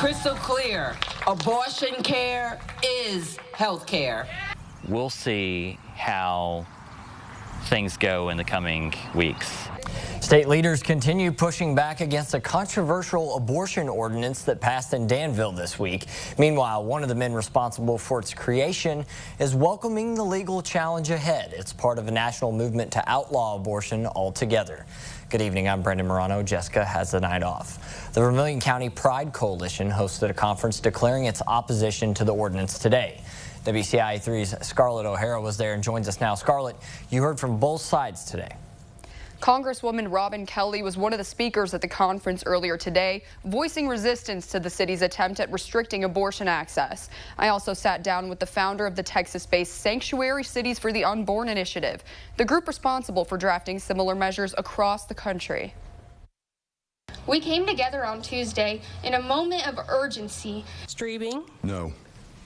crystal clear. Abortion care is health care. We'll see how things go in the coming weeks. State leaders continue pushing back against a controversial abortion ordinance that passed in Danville this week. Meanwhile, one of the men responsible for its creation is welcoming the legal challenge ahead. It's part of a national movement to outlaw abortion altogether. Good evening, I'm Brendan Morano. Jessica has the night off. The Vermilion County Pride Coalition hosted a conference declaring its opposition to the ordinance today. WCIA3's Scarlett O'Hara was there and joins us now. Scarlett, you heard from both sides today. Congresswoman Robin Kelly was one of the speakers at the conference earlier today, voicing resistance to the city's attempt at restricting abortion access. I also sat down with the founder of the Texas-based Sanctuary Cities for the Unborn initiative, the group responsible for drafting similar measures across the country. We came together on Tuesday in a moment of urgency. Streaming? No.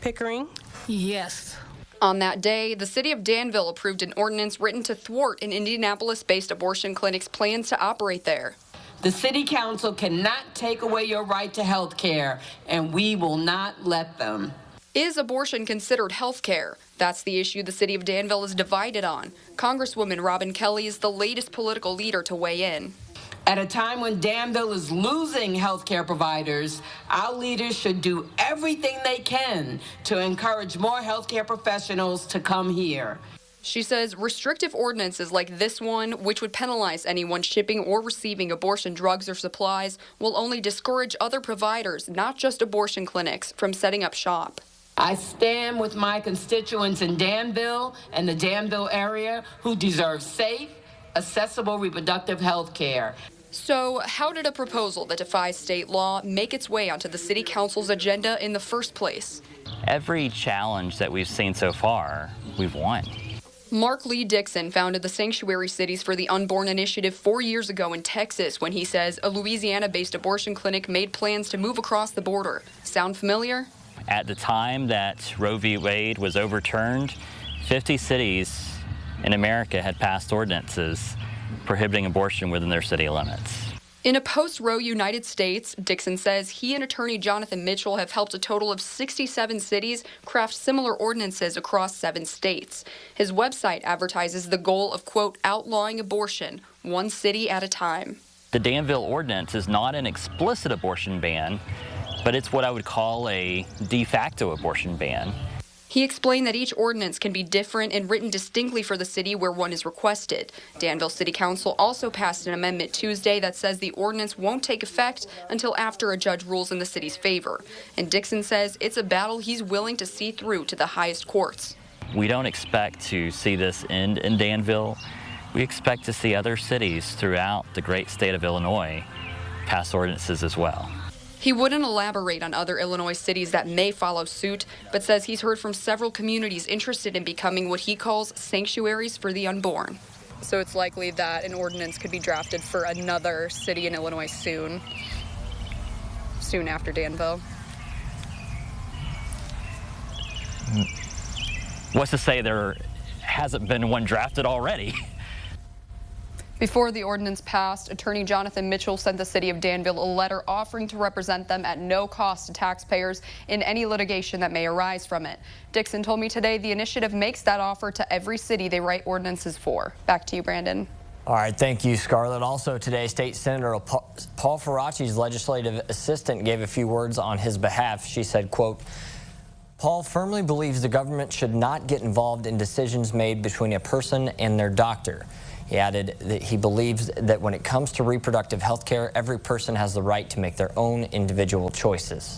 Pickering? Yes. On that day, the city of Danville approved an ordinance written to thwart an Indianapolis-based abortion clinic's plans to operate there. The city council cannot take away your right to health care, and we will not let them. Is abortion considered health care? That's the issue the city of Danville is divided on. Congresswoman Robin Kelly is the latest political leader to weigh in. At a time when Danville is losing health care providers, our leaders should do everything they can to encourage more health care professionals to come here. She says restrictive ordinances like this one, which would penalize anyone shipping or receiving abortion drugs or supplies, will only discourage other providers, not just abortion clinics, from setting up shop. I stand with my constituents in Danville and the Danville area who deserve safe, accessible reproductive health care. So how did a proposal that defies state law make its way onto the city council's agenda in the first place? Every challenge that we've seen so far, we've won. Mark Lee Dixon founded the Sanctuary Cities for the Unborn initiative 4 years ago in Texas when he says a Louisiana-based abortion clinic made plans to move across the border. Sound familiar? At the time that Roe v. Wade was overturned, 50 cities in America had passed ordinances prohibiting abortion within their city limits. In a post-Roe United States, Dixon says he and attorney Jonathan Mitchell have helped a total of 67 cities craft similar ordinances across 7 states. His website advertises the goal of, quote, outlawing abortion, one city at a time. The Danville ordinance is not an explicit abortion ban, but it's what I would call a de facto abortion ban. He explained that each ordinance can be different and written distinctly for the city where one is requested. Danville City Council also passed an amendment Tuesday that says the ordinance won't take effect until after a judge rules in the city's favor. And Dixon says it's a battle he's willing to see through to the highest courts. We don't expect to see this end in Danville. We expect to see other cities throughout the great state of Illinois pass ordinances as well. He wouldn't elaborate on other Illinois cities that may follow suit, but says he's heard from several communities interested in becoming what he calls sanctuaries for the unborn. So it's likely that an ordinance could be drafted for another city in Illinois soon after Danville. What's to say there hasn't been one drafted already? Before the ordinance passed, attorney Jonathan Mitchell sent the city of Danville a letter offering to represent them at no cost to taxpayers in any litigation that may arise from it. Dixon told me today the initiative makes that offer to every city they write ordinances for. Back to you, Brandon. All right, thank you, Scarlett. Also today, State Senator Paul Faraci's legislative assistant gave a few words on his behalf. She said, quote, Paul firmly believes the government should not get involved in decisions made between a person and their doctor. He added that he believes that when it comes to reproductive health care, every person has the right to make their own individual choices.